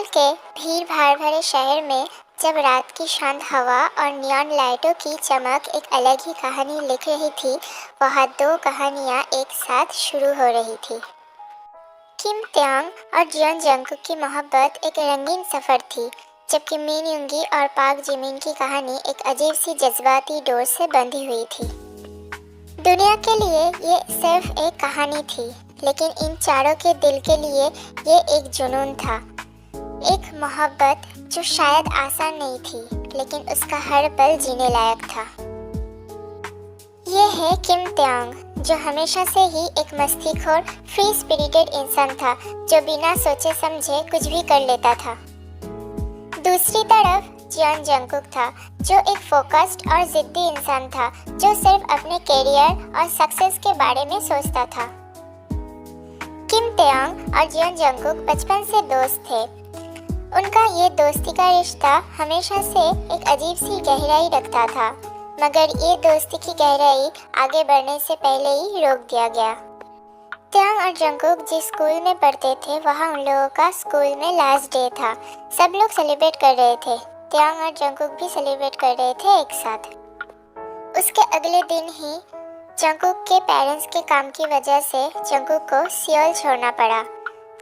के भीड़-भाड़ भरे शहर में जब रात की शांत हवा और नियॉन लाइटों की चमक एक अलग ही कहानी लिख रही थी, वहाँ दो कहानियाँ एक साथ शुरू हो रही थी। किम त्यांग और जियोन जंगकुक की मोहब्बत एक रंगीन सफ़र थी, जबकि मिन यूंगी और पाक जिमिन की कहानी एक अजीब सी जज्बाती डोर से बंधी हुई थी। दुनिया के लिए ये सिर्फ एक कहानी थी, लेकिन इन चारों के दिल के लिए ये एक जुनून था। एक मोहब्बत जो शायद आसान नहीं थी, लेकिन उसका हर पल जीने लायक था। ये है किम त्यांग, जो हमेशा से ही एक मस्तीखोर, फ्री स्पिरिटेड इंसान था, जो बिना सोचे समझे कुछ भी कर लेता था। दूसरी तरफ जियोन जंगकुक था, जो एक फोकस्ड और जिद्दी इंसान था, जो सिर्फ अपने करियर और सक्सेस के बारे में सोचता था। किम त्यांग और जियोन जंगकुक बचपन से दोस्त थे। उनका ये दोस्ती का रिश्ता हमेशा से एक अजीब सी गहराई रखता था, मगर ये दोस्ती की गहराई आगे बढ़ने से पहले ही रोक दिया गया। त्यांग और जंगकुक जिस स्कूल में पढ़ते थे, वहाँ उन लोगों का स्कूल में लास्ट डे था। सब लोग सेलिब्रेट कर रहे थे। त्यांग और जंगकुक भी सेलिब्रेट कर रहे थे एक साथ। उसके अगले दिन ही जंगकुक के पेरेंट्स के काम की वजह से जंगकुक को सियोल छोड़ना पड़ा।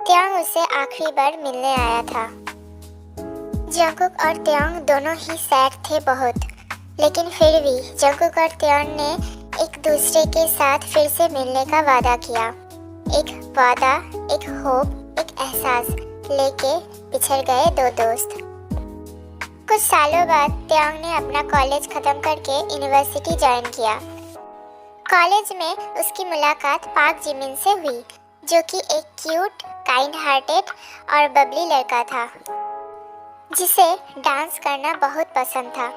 त्यांग उसे आखिरी बार मिलने आया था। जंगकुक और त्यांग दोनों ही सैड थे बहुत, लेकिन फिर भी जंगकुक और त्यांग ने एक दूसरे के साथ फिर से मिलने का वादा किया। एक वादा, एक होप, एक एहसास लेके बिछड़ गए दो दोस्त। कुछ सालों बाद त्यांग ने अपना कॉलेज खत्म करके यूनिवर्सिटी ज्वाइन किया। कॉलेज में उसकी मुलाकात पाक जिमिन से हुई, जो कि एक क्यूट, काइंड हार्टेड और बबली लड़का था, जिसे डांस करना बहुत पसंद था।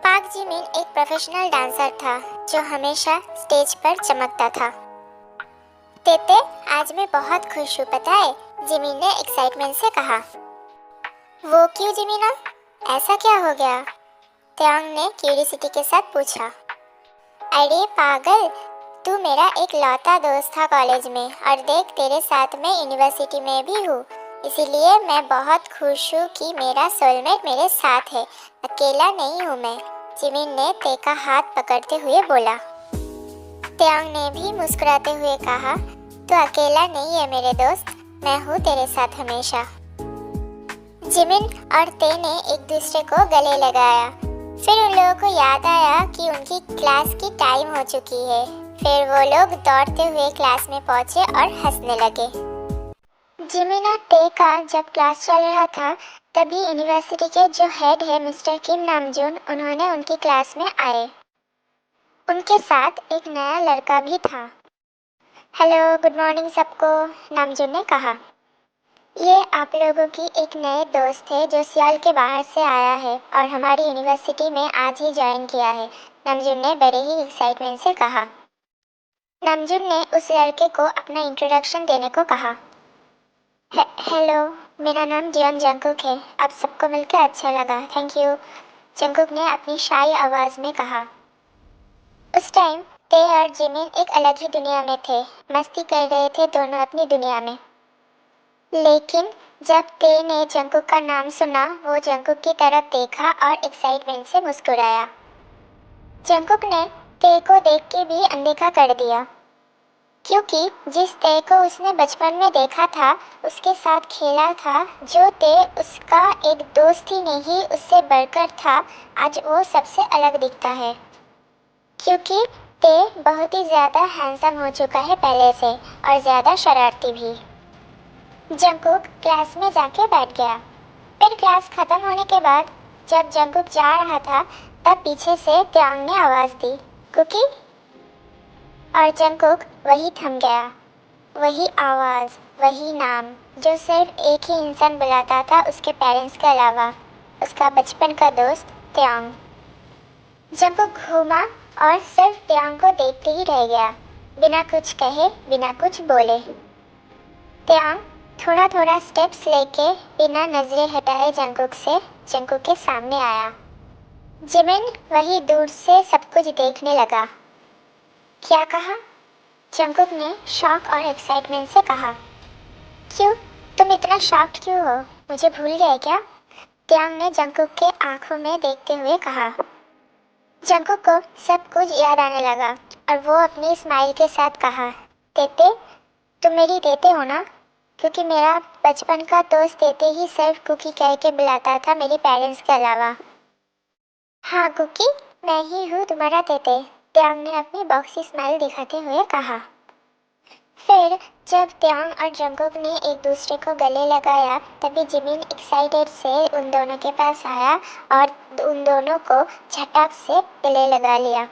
पाक जिमिन एक प्रोफेशनल डांसर था, जो हमेशा स्टेज पर चमकता था। तेते, आज मैं बहुत खुश हूँ, पता है, जिमिन ने एक्साइटमेंट से कहा। वो क्यों जिमिना? ऐसा क्या हो गया? त्यांग ने क्यूरियोसिटी के साथ पूछा। अरे पागल, तू मेरा एक लौता दोस्त था कॉलेज में, और देख तेरे साथ मैं यूनिवर्सिटी में भी हूँ, इसीलिए मैं बहुत खुश हूँ कि मेरा सोलमेट मेरे साथ है, अकेला नहीं हूँ मैं, जिमिन ने ते का हाथ पकड़ते हुए बोला। त्यांग ने भी मुस्कुराते हुए कहा, तू अकेला नहीं है मेरे दोस्त, मैं हूँ तेरे साथ हमेशा। जिमिन और ते ने एक दूसरे को गले लगाया। फिर उन लोगों को याद आया कि उनकी क्लास की टाइम हो चुकी है। फिर वो लोग दौड़ते हुए क्लास में पहुंचे और हंसने लगे। जिमिन और ते का जब क्लास चल रहा था, तभी यूनिवर्सिटी के जो हेड है मिस्टर किम नामजून, उन्होंने उनकी क्लास में आए। उनके साथ एक नया लड़का भी था। हेलो, गुड मॉर्निंग सबको, नामजून ने कहा। ये आप लोगों की एक नए दोस्त है जो सियाल के बाहर से आया है और हमारी यूनिवर्सिटी में आज ही ज्वाइन किया है, नामजून ने बड़े ही एक्साइटमेंट से कहा। नामजून ने उस लड़के को अपना इंट्रोडक्शन देने को कहा। हेलो, मेरा नाम जियोन जंगकुक है, आप सबको मिलकर अच्छा लगा, थैंक यू, जंगकुक ने अपनी शाई आवाज़ में कहा। उस टाइम ते और जिमिन एक अलग ही दुनिया में थे, मस्ती कर रहे थे दोनों अपनी दुनिया में। लेकिन जब ते ने जंगकुक का नाम सुना, वो जंगकुक की तरफ देखा और एक्साइटमेंट से मुस्कुराया। जंगकुक ने ते को देख के भी अनदेखा कर दिया, क्योंकि जिस ते को उसने बचपन में देखा था, उसके साथ खेला था, जो ते उसका एक दोस्त ही नहीं उससे बढ़कर था, आज वो सबसे अलग दिखता है। क्योंकि ते बहुत ही ज़्यादा हैंडसम हो चुका है पहले से, और ज़्यादा शरारती भी। जंगकुक क्लास में जाके बैठ गया। फिर क्लास खत्म होने के बाद जब जंगकुक जा रहा था, तब पीछे से त्यांग ने आवाज़ दी, कुकी, और जंगकुक वही थम गया। वही आवाज़, वही नाम, जो सिर्फ एक ही इंसान बुलाता था उसके पेरेंट्स के अलावा, उसका बचपन का दोस्त त्यांग। जंगकुक घूमा और सिर्फ त्यांग को देखते ही रह गया, बिना कुछ कहे, बिना कुछ बोले। त्यांग थोड़ा थोड़ा स्टेप्स लेके बिना नजरें हटाए जंगकुक के सामने आया। जिमिन वही दूर से सब कुछ देखने लगा। क्या कहा? जंगकुक ने शॉक और एक्साइटमेंट से कहा। क्यों? तुम इतना शॉक्ड क्यों हो? मुझे भूल गए क्या? त्यांग ने जंगकुक के आंखों में देखते हुए कहा। जंगकुक को सब कुछ याद आने लगा और वो अपनी स्माइल के साथ कहा, तेते, तुम मेरी तेते हो ना? क्योंकि मेरा बचपन का दोस्त तेते ही सिर्फ कुकी कह के बुलाता था, मेरे पेरेंट्स के अलावा। हाँ कुकी, मैं ही हूँ तुम्हारा तेते, त्यांग ने अपनी बॉक्सी स्माइल दिखाते हुए कहा। फिर जब त्यांग और जंगकुक ने एक दूसरे को गले लगाया तभी जिमिन एक्साइटेड से उन दोनों के पास आया और उन दोनों को झटक से गले लगा लिया।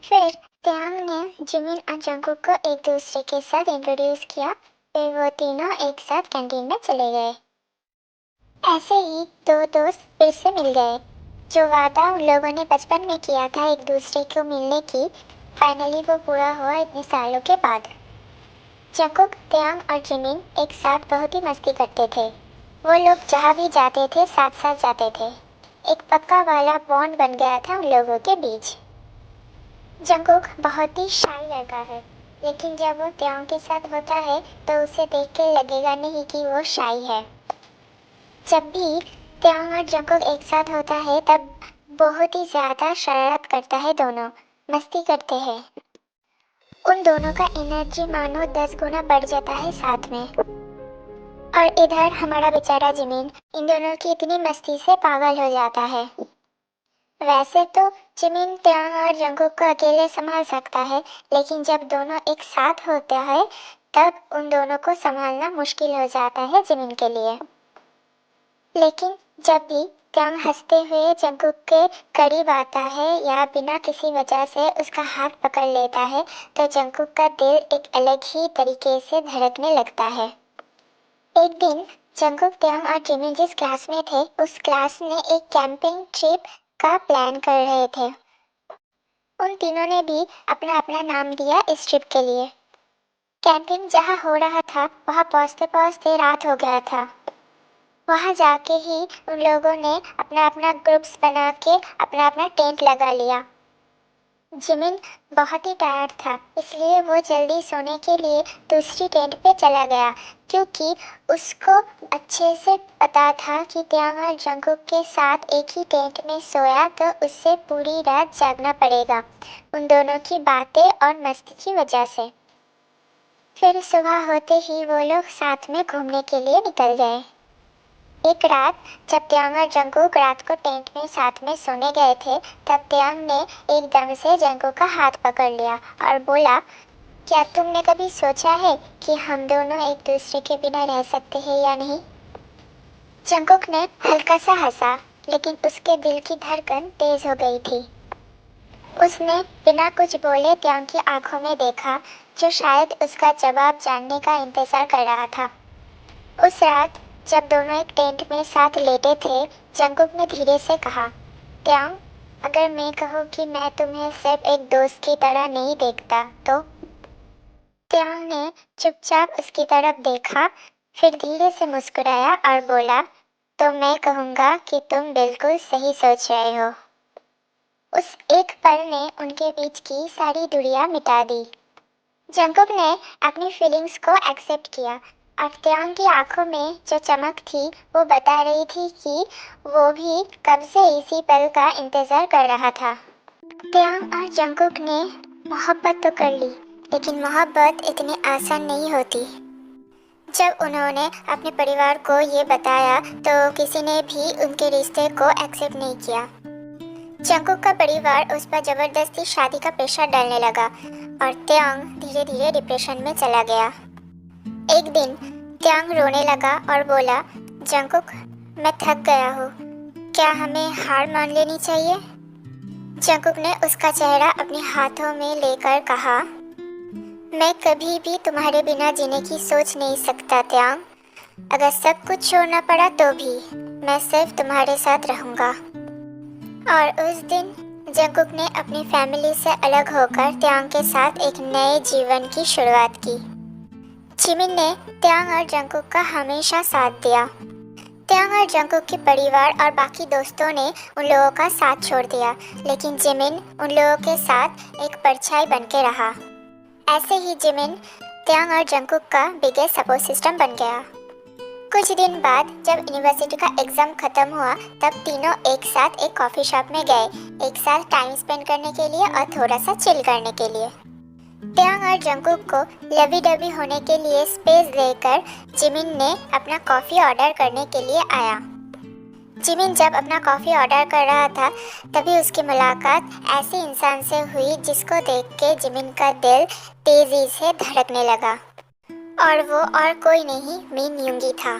फिर त्यांग ने जिमिन और जंगकुक को एक दूसरे के साथ इंट्रोड्यूस किया। फिर वो तीनों एक साथ कैंटीन में चले गए। ऐसे ही दो दोस्त फिर से मिल गए। जो वादा उन लोगों ने बचपन में किया था एक दूसरे को मिलने की, फाइनली वो पूरा हुआ इतने सालों के बाद। जंगकुक, त्यांग और जिमिन एक साथ बहुत ही मस्ती करते थे। वो लोग जहाँ भी जाते थे साथ साथ जाते थे। एक पक्का वाला बॉन्ड बन गया था उन लोगों के बीच। जंगकुक बहुत ही शाय लड़का है, लेकिन जब वो त्यांग के साथ होता है तो उसे देख के लगेगा नहीं कि वो शाय है। जब भी त्यांग और जंगकुक एक साथ होता है तब बहुत ही ज्यादा शरारत करता है, दोनों मस्ती करते हैं। उन दोनों का एनर्जी मानो 10 गुना बढ़ जाता है साथ में। और इधर हमारा बेचारा जिमिन इन दोनों की इतनी मस्ती से पागल हो जाता है। वैसे तो जिमिन त्यांग और जंगकुक को अकेले संभाल सकता है, लेकिन जब दोनों एक साथ होता है तब उन दोनों को संभालना मुश्किल हो जाता है जिमिन के लिए। लेकिन जब भी त्यांग हंसते हुए जंगकुक के करीब आता है या बिना किसी वजह से उसका हाथ पकड़ लेता है तो जंगकुक का दिल एक अलग ही तरीके से धड़कने लगता है। एक दिन जंगकुक, त्यांग और जिमिन जिस क्लास में थे उस क्लास में एक कैंपिंग ट्रिप का प्लान कर रहे थे। उन तीनों ने भी अपना अपना नाम दिया इस ट्रिप के लिए। कैंपिंग जहाँ हो रहा था वहाँ पहुँचते पहुँचते रात हो गया था। वहाँ जाके ही उन लोगों ने अपना अपना ग्रुप्स बना के अपना अपना टेंट लगा लिया। जिमिन बहुत ही टायर्ड था, इसलिए वो जल्दी सोने के लिए दूसरी टेंट पे चला गया, क्योंकि उसको अच्छे से पता था कि त्यांग और जंगकुक के साथ एक ही टेंट में सोया तो उससे पूरी रात जागना पड़ेगा, उन दोनों की बातें और मस्ती की वजह से। फिर सुबह होते ही वो लोग साथ में घूमने के लिए निकल गए। एक रात जब त्यांग और जंगकुक रात को टेंट में साथ में सोने गए थे तब त्यांग ने एकदम से जंगकुक का हाथ पकड़ लिया और बोला, क्या तुमने कभी सोचा है कि हम दोनों एक दूसरे के बिना रह सकते हैं या नहीं? जंगकुक ने हल्का सा हंसा, लेकिन उसके दिल की धड़कन तेज हो गई थी। उसने बिना कुछ बोले त्यांग की आंखों में देखा, जो शायद उसका जवाब जानने का इंतजार कर रहा था। उस रात जब दोनों एक टेंट में साथ लेटे थे, जंगकुक ने धीरे से कहा, त्यांग, अगर मैं कहूँ कि मैं तुम्हें सिर्फ एक दोस्त की तरह नहीं देखता तो? त्यांग ने चुपचाप उसकी तरफ देखा, फिर धीरे से मुस्कुराया और बोला, तो मैं कहूँगा कि तुम बिल्कुल सही सोच रहे हो। उस एक पल ने उनके बीच की सारी दूरियां मिटा दी। जंगकुक ने अपनी फीलिंग्स को एक्सेप्ट किया और त्यांग की आंखों में जो चमक थी वो बता रही थी कि वो भी कब से इसी पल का इंतजार कर रहा था। त्यांग और जंगकुक ने मोहब्बत तो कर ली, लेकिन मोहब्बत इतनी आसान नहीं होती। जब उन्होंने अपने परिवार को ये बताया तो किसी ने भी उनके रिश्ते को एक्सेप्ट नहीं किया। जंगकुक का परिवार उस पर जबरदस्ती शादी का प्रेशर डालने लगा और त्यांग धीरे धीरे डिप्रेशन में चला गया। एक दिन त्यांग रोने लगा और बोला, जंगकुक, मैं थक गया हूँ, क्या हमें हार मान लेनी चाहिए? जंगकुक ने उसका चेहरा अपने हाथों में लेकर कहा, मैं कभी भी तुम्हारे बिना जीने की सोच नहीं सकता त्यांग। अगर सब कुछ छोड़ना पड़ा तो भी मैं सिर्फ तुम्हारे साथ रहूँगा। और उस दिन जंगकुक ने अपनी फैमिली से अलग होकर त्यांग के साथ एक नए जीवन की शुरुआत की। जिमिन ने त्यांग और जंगकुक का हमेशा साथ दिया। त्यांग और जंगकुक के परिवार और बाकी दोस्तों ने उन लोगों का साथ छोड़ दिया, लेकिन जिमिन उन लोगों के साथ एक परछाई बन के रहा। ऐसे ही जिमिन त्यांग और जंगकुक का बिगेस्ट सपोर्ट सिस्टम बन गया। कुछ दिन बाद जब यूनिवर्सिटी का एग्ज़ाम ख़त्म हुआ तब तीनों एक साथ एक कॉफ़ी शॉप में गए, एक साथ टाइम स्पेंड करने के लिए और थोड़ा सा चिल करने के लिए। त्यांग और जंगकुक को लवी डबी होने के लिए स्पेस देकर जिमिन ने अपना कॉफ़ी ऑर्डर करने के लिए आया। जिमिन जब अपना कॉफ़ी ऑर्डर कर रहा था तभी उसकी मुलाकात ऐसे इंसान से हुई जिसको देख के जिमिन का दिल तेज़ी से धड़कने लगा, और वो और कोई नहीं मिन युंगी था।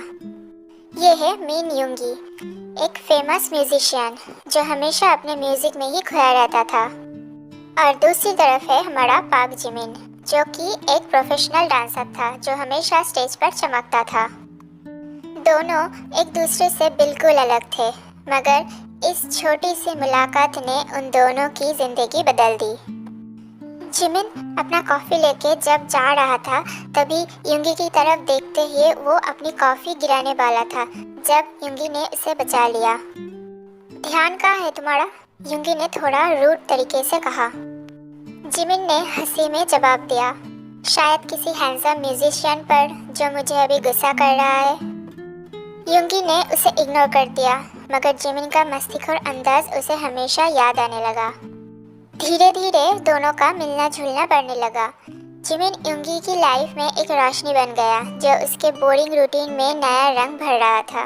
ये है मिन युंगी, एक फेमस म्यूजिशियन जो हमेशा अपने म्यूज़िक में ही खोया रहता था। और दूसरी तरफ है हमारा पाक जिमिन, जो कि एक प्रोफेशनल डांसर था जो हमेशा स्टेज पर चमकता था। दोनों एक दूसरे से बिल्कुल अलग थे, मगर इस छोटी सी मुलाकात ने उन दोनों की ज़िंदगी बदल दी। जिमिन अपना कॉफ़ी लेके जब जा रहा था तभी युंगी की तरफ देखते हुए वो अपनी कॉफ़ी गिराने वाला था, जब युंगी ने उसे बचा लिया। ध्यान कहाँ है तुम्हारा? युंगी ने थोड़ा रूड तरीके से कहा। जिमिन ने हंसी में जवाब दिया, शायद किसी हैंडसम म्यूजिशियन पर जो मुझे अभी गुस्सा कर रहा है। युंगी ने उसे इग्नोर कर दिया, मगर जिमिन का मस्तीखोर अंदाज उसे हमेशा याद आने लगा। धीरे धीरे दोनों का मिलना जुलना बढ़ने लगा। जिमिन युंगी की लाइफ में एक रोशनी बन गया जो उसके बोरिंग रूटीन में नया रंग भर रहा था।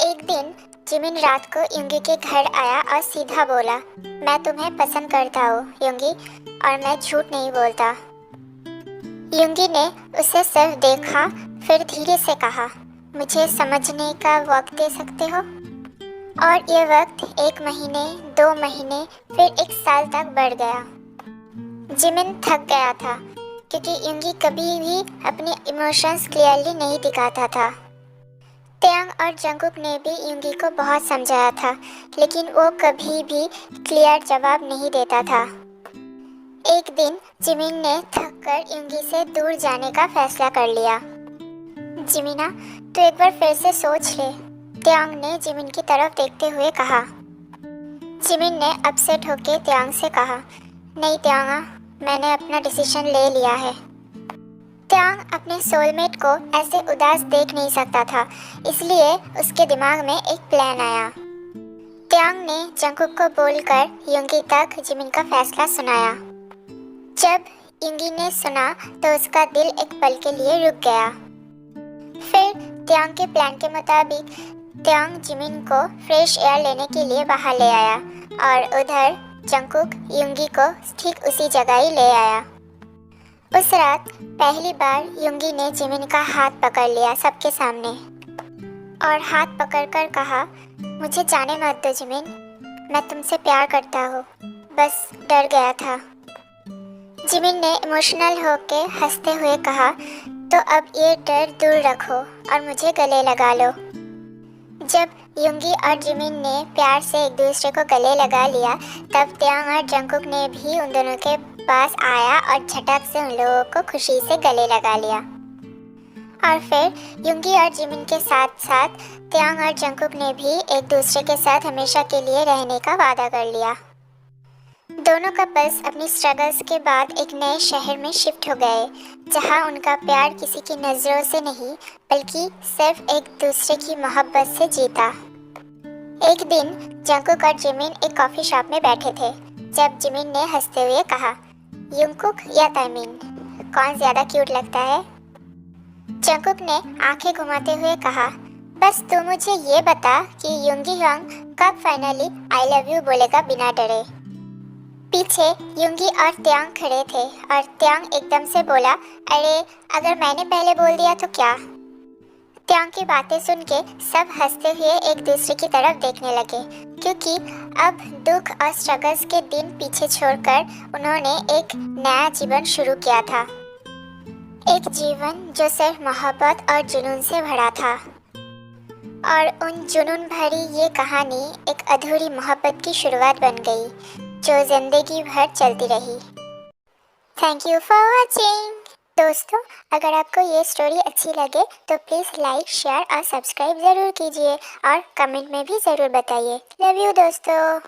एक दिन जिमिन रात को युंगी के घर आया और सीधा बोला, मैं तुम्हें पसंद करता हूँ युंगी, और मैं झूठ नहीं बोलता। युंगी ने उसे सिर्फ देखा, फिर धीरे से कहा, मुझे समझने का वक्त दे सकते हो? और ये वक्त 1 महीने, 2 महीने, फिर 1 साल तक बढ़ गया। जिमिन थक गया था क्योंकि युंगी कभी भी अपने इमोशंस क्लियरली नहीं दिखाता था। त्यांग और जंगकुक ने भी युंगी को बहुत समझाया था, लेकिन वो कभी भी क्लियर जवाब नहीं देता था। एक दिन जिमिन ने थककर युंगी से दूर जाने का फैसला कर लिया। जिमिना, तो एक बार फिर से सोच ले, त्यांग ने जिमिन की तरफ देखते हुए कहा। जिमिन ने अपसेट होकर त्यांग से कहा, नहीं त्यांगा, मैंने अपना डिसीजन ले लिया है। त्यांग अपने सोलमेट को ऐसे उदास देख नहीं सकता था, इसलिए उसके दिमाग में एक प्लान आया। त्यांग ने जंगकुक को बोलकर युंगी तक जिमिन का फैसला सुनाया। जब युंगी ने सुना तो उसका दिल एक पल के लिए रुक गया। फिर त्यांग के प्लान के मुताबिक त्यांग जिमिन को फ्रेश एयर लेने के लिए बाहर ले आया, और उधर जंगकुक युंगी को ठीक उसी जगह ही ले आया। उस रात पहली बार युंगी ने जिमिन का हाथ पकड़ लिया सबके सामने, और हाथ पकड़कर कहा, मुझे जाने मत दो जिमिन, मैं तुमसे प्यार करता हूँ, बस डर गया था। जिमिन ने इमोशनल होके हंसते हुए कहा, तो अब ये डर दूर रखो और मुझे गले लगा लो। जब युंगी और जिमिन ने प्यार से एक दूसरे को गले लगा लिया तब त्यांग और जंगकुक ने भी उन दोनों के पास आया और झटक से उन लोगों को खुशी से गले लगा लिया। और फिर युंगी और जिमिन के साथ साथ त्यांग और जंगकुक ने भी एक दूसरे के साथ हमेशा के लिए रहने का वादा कर लिया। दोनों कपल्स अपनी स्ट्रगल्स के बाद एक नए शहर में शिफ्ट हो गए, जहां उनका प्यार किसी की नज़रों से नहीं बल्कि सिर्फ एक दूसरे की मोहब्बत से जीता। एक दिन जंगकुक और जिमिन एक कॉफ़ी शॉप में बैठे थे, जब जिमिन ने हंसते हुए कहा, युंगकुक या ताइमिन, कौन ज़्यादा क्यूट लगता है? जंगकुक ने आंखें घुमाते हुए कहा, बस तू मुझे ये बता कि युंगी ह्वांग कब फाइनली आई लव यू बोलेगा बिना डरे। पीछे युंगी और त्यांग खड़े थे और त्यांग एकदम से बोला, अरे अगर मैंने पहले बोल दिया तो क्या? त्यांग की बातें सुन के सब हंसते हुए एक दूसरे की तरफ देखने लगे, क्योंकि अब दुख और स्ट्रगल्स के दिन पीछे छोड़कर उन्होंने एक नया जीवन शुरू किया था। एक जीवन जो सिर्फ मोहब्बत और जुनून से भरा था। और उन जुनून भरी ये कहानी एक अधूरी मोहब्बत की शुरुआत बन गई, जो ज़िंदगी भर चलती रही। Thank you for watching. दोस्तों, अगर आपको ये स्टोरी अच्छी लगे तो प्लीज़ लाइक, शेयर और सब्सक्राइब ज़रूर कीजिए और कमेंट में भी ज़रूर बताइए। लव यू दोस्तों।